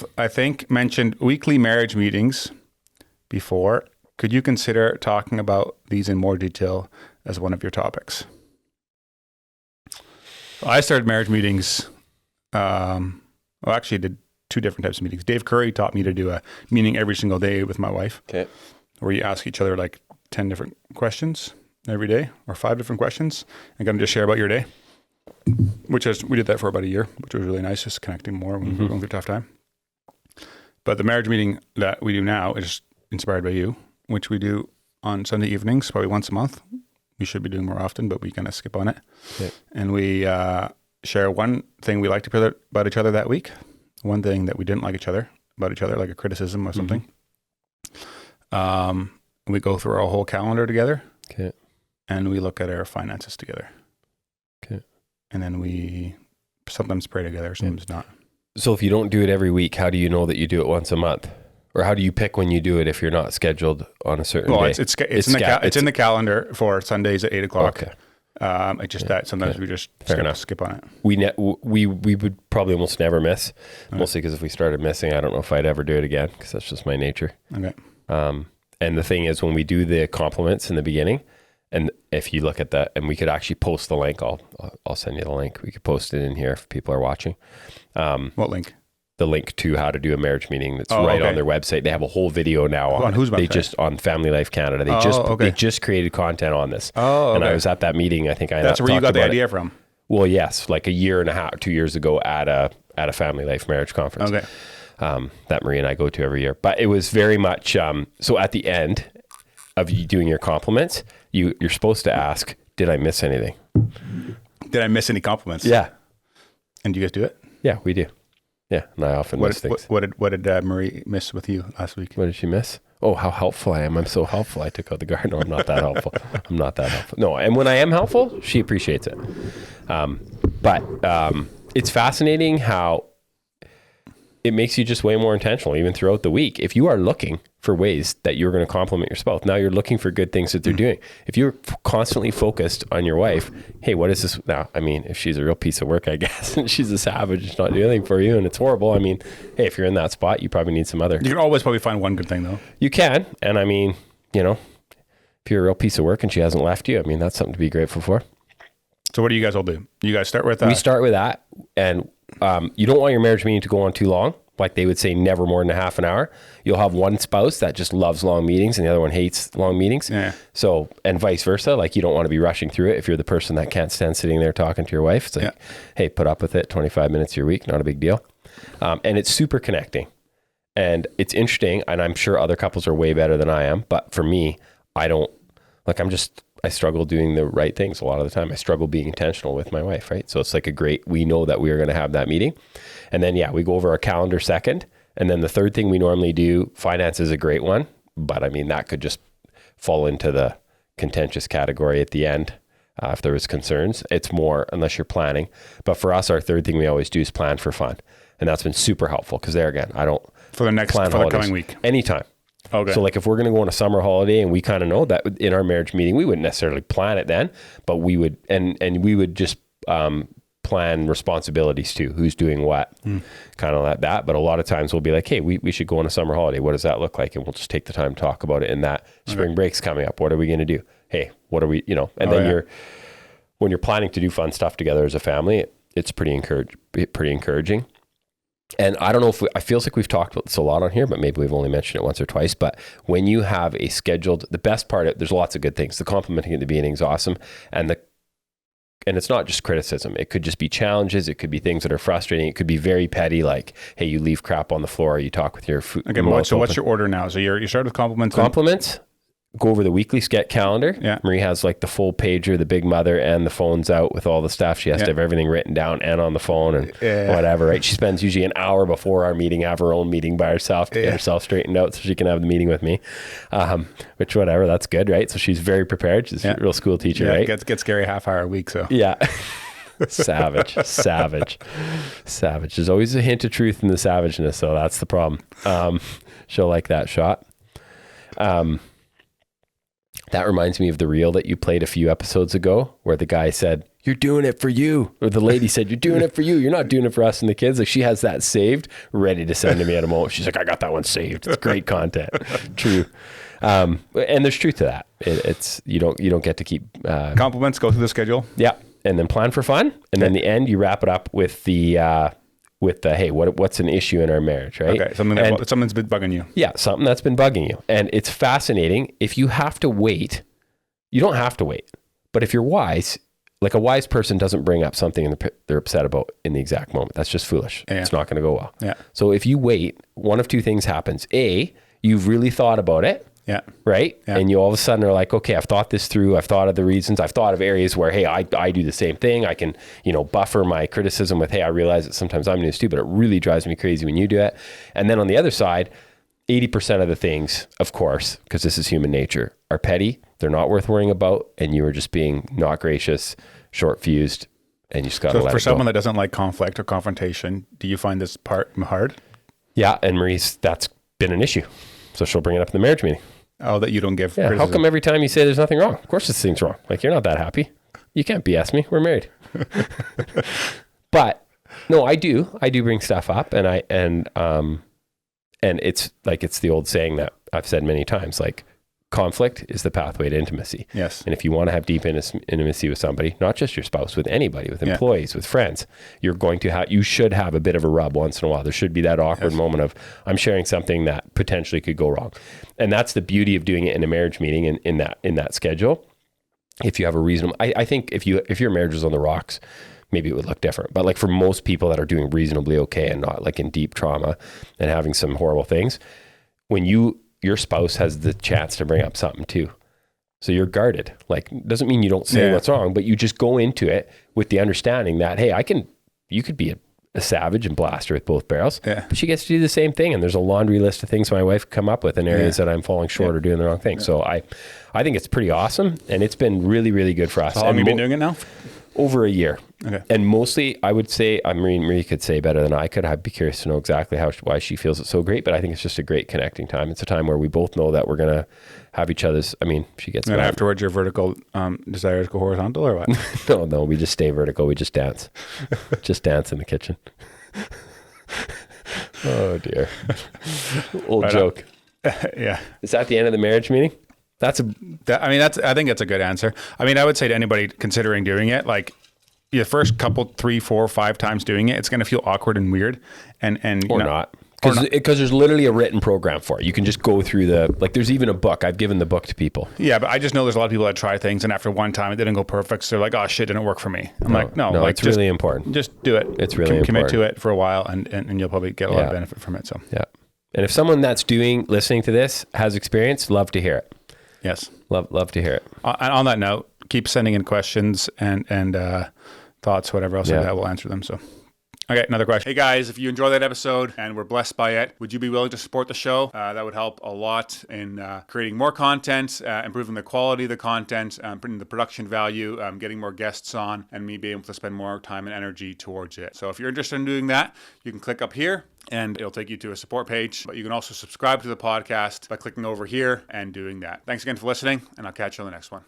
both, I think, mentioned weekly marriage meetings before. Could you consider talking about these in more detail as one of your topics? I started marriage meetings. Actually, I did two different types of meetings. Dave Curry taught me to do a meeting every single day with my wife. Okay. Where you ask each other like 10 different questions every day, or 5 different questions, and kind of just share about your day. We did that for about a year, which was really nice, just connecting more when we were going through a tough time. But the marriage meeting that we do now is inspired by you, which we do on Sunday evenings, probably once a month. We should be doing more often, but we kind of skip on it. Okay. And we share one thing we liked about each other that week, one thing that we didn't like about each other, like a criticism or something. We go through our whole calendar together. Okay. And we look at our finances together. Okay. And then we sometimes pray together, sometimes not. So if you don't do it every week, how do you know that you do it once a month? Or how do you pick when you do it if you're not scheduled on a certain day? It's in the calendar for Sundays at 8 o'clock. Okay. It's just that sometimes we just skip on it. We would probably almost never miss, mostly because if we started missing, I don't know if I'd ever do it again, because that's just my nature. Okay. And the thing is, when we do the compliments in the beginning, and if you look at that, and we could actually post the link, I'll send you the link. We could post it in here if people are watching. What link? The link to how to do a marriage meeting that's on their website. They have a whole video now on whose website? They just on Family Life Canada. They just created content on this. And I was at that meeting. I think that's where you got the idea from. Well, yes, like a year and a half, 2 years ago at a Family Life marriage conference. Okay. That Marie and I go to every year. But it was very much so at the end of you doing your compliments, you're supposed to ask, did I miss anything? Did I miss any compliments? Yeah. And do you guys do it? Yeah, we do. Yeah, and I often miss things. What did Marie miss with you last week? What did she miss? Oh, how helpful I am. I'm so helpful. I took out the garden. No, I'm not that helpful. I'm not that helpful. No, and when I am helpful, she appreciates it. But it's fascinating how it makes you just way more intentional, even throughout the week. If you are looking for ways that you're going to compliment your spouse, now you're looking for good things that they're doing. If you're constantly focused on your wife, hey, what is this now? I mean, if she's a real piece of work, I guess, and she's a savage, she's not doing anything for you, and it's horrible. I mean, hey, if you're in that spot, you probably need some other. You can always probably find one good thing, though. You can, and I mean, if you're a real piece of work and she hasn't left you, I mean, that's something to be grateful for. So what do you guys all do? You guys start with that? We start with that, and you don't want your marriage meeting to go on too long. Like they would say, never more than a half an hour. You'll have one spouse that just loves long meetings and the other one hates long meetings. Yeah. So, and vice versa. Like you don't want to be rushing through it if you're the person that can't stand sitting there talking to your wife. It's like, hey, put up with it. 25 minutes of your week, not a big deal. And it's super connecting. And it's interesting. And I'm sure other couples are way better than I am. But for me, I struggle doing the right things a lot of the time. I struggle being intentional with my wife, right? So it's like we know that we are going to have that meeting. And then, we go over our calendar second. And then the third thing we normally do, finance is a great one. But I mean, that could just fall into the contentious category at the end if there was concerns. It's more, unless you're planning. But for us, our third thing we always do is plan for fun. And that's been super helpful because there again, I don't for the coming week. Anytime. Okay. So like if we're going to go on a summer holiday and we kind of know that in our marriage meeting, we wouldn't necessarily plan it then, but we would, and we would just plan responsibilities too, who's doing what, kind of like that. But a lot of times we'll be like, hey, we should go on a summer holiday. What does that look like? And we'll just take the time to talk about it in that. Spring break's coming up. What are we going to do? Hey, what are we, and when you're planning to do fun stuff together as a family, it's pretty encouraging. And I don't know if I feels like we've talked about this a lot on here, but maybe we've only mentioned it once or twice. But when you have a scheduled, the best part, there's lots of good things. The complimenting at the beginning is awesome. And it's not just criticism. It could just be challenges. It could be things that are frustrating. It could be very petty, like, hey, you leave crap on the floor. You talk with your food. Okay, so what's your order now? So you start with compliments. Compliments. Go over the weekly sketch calendar. Yeah. Marie has like the full pager, the big mother, and the phone's out with all the stuff. She has to have everything written down and on the phone and whatever, right? She spends usually an hour before our meeting, have her own meeting by herself to get herself straightened out so she can have the meeting with me. Which whatever, that's good, right? So she's very prepared. She's a real school teacher, right? Gets scary half hour a week, so. Yeah. Savage. There's always a hint of truth in the savageness, so that's the problem. She'll like that shot. That reminds me of the reel that you played a few episodes ago where the guy said, "You're doing it for you." Or the lady said, "You're doing it for you. You're not doing it for us and the kids." Like she has that saved, ready to send to me at a moment. She's like, "I got that one saved." It's great content. True. And there's truth to that. It's you don't get to keep compliments, go through the schedule. Yeah. And then plan for fun. And then the end, you wrap it up with the hey, what's an issue in our marriage, right? Okay, something's been bugging you. Yeah, something that's been bugging you. And it's fascinating. If you have to wait, you don't have to wait. But if you're wise, like a wise person doesn't bring up something they're upset about in the exact moment. That's just foolish. Yeah. It's not going to go well. Yeah. So if you wait, one of two things happens. A, you've really thought about it. Yeah. Right. Yeah. And you all of a sudden are like, okay, I've thought this through. I've thought of the reasons. I've thought of areas where, hey, I do the same thing. I can, buffer my criticism with, hey, I realize that sometimes I'm doing this too, but it really drives me crazy when you do it. And then on the other side, 80% of the things, of course, because this is human nature, are petty. They're not worth worrying about. And you are just being not gracious, short fused, and you just got to let it go. For someone that doesn't like conflict or confrontation, do you find this part hard? Yeah. And Marie's, that's been an issue. So she'll bring it up in the marriage meeting. Oh, that you don't give criticism. How come every time you say there's nothing wrong? Of course this thing's wrong. Like, you're not that happy. You can't BS me. We're married. But no, I do bring stuff up, and it's like, it's the old saying that I've said many times, like, conflict is the pathway to intimacy. Yes. And if you want to have deep intimacy with somebody, not just your spouse, with anybody, with employees, with friends, you should have a bit of a rub once in a while. There should be that awkward moment of, I'm sharing something that potentially could go wrong. And that's the beauty of doing it in a marriage meeting in that schedule. If you have a reasonable, I think if your marriage was on the rocks, maybe it would look different. But like for most people that are doing reasonably okay and not like in deep trauma and having some horrible things, when your spouse has the chance to bring up something too. So you're guarded. Like, doesn't mean you don't say what's wrong, but you just go into it with the understanding that, hey, you could be a savage and blast her with both barrels, but she gets to do the same thing. And there's a laundry list of things my wife come up with in areas that I'm falling short or doing the wrong thing. So I think it's pretty awesome. And it's been really, really good for us. So how long have you been doing it now? Over a year. Okay. And mostly, I would say, Marie could say better than I could. I'd be curious to know exactly why she feels it's so great, but I think it's just a great connecting time. It's a time where we both know that we're going to have each other's, she gets And afterwards, your vertical desires go horizontal or what? No, we just stay vertical. We just dance. Just dance in the kitchen. Oh, dear. Old joke. Yeah. Is that the end of the marriage meeting? I think that's a good answer. I would say to anybody considering doing it, like the first couple, 3, 4, 5 times doing it, it's going to feel awkward and weird or not. Because there's literally a written program for it. You can just go through there's even a book. I've given the book to people. Yeah, but I just know there's a lot of people that try things and after one time it didn't go perfect. So they're like, oh shit, it didn't work for me. I'm like, no, it's really important. Just do it. It's really important. Commit to it for a while and you'll probably get a lot of benefit from it. So yeah. And if someone that's listening to this has experience, love to hear it. Yes. Love to hear it. And on that note, keep sending in questions and thoughts, whatever else like that, we'll answer them. So, okay, another question. Hey guys, if you enjoyed that episode and were blessed by it, would you be willing to support the show? That would help a lot in creating more content, improving the quality of the content, putting the production value, getting more guests on, and me being able to spend more time and energy towards it. So if you're interested in doing that, you can click up here and it'll take you to a support page. But you can also subscribe to the podcast by clicking over here and doing that. Thanks again for listening, and I'll catch you on the next one.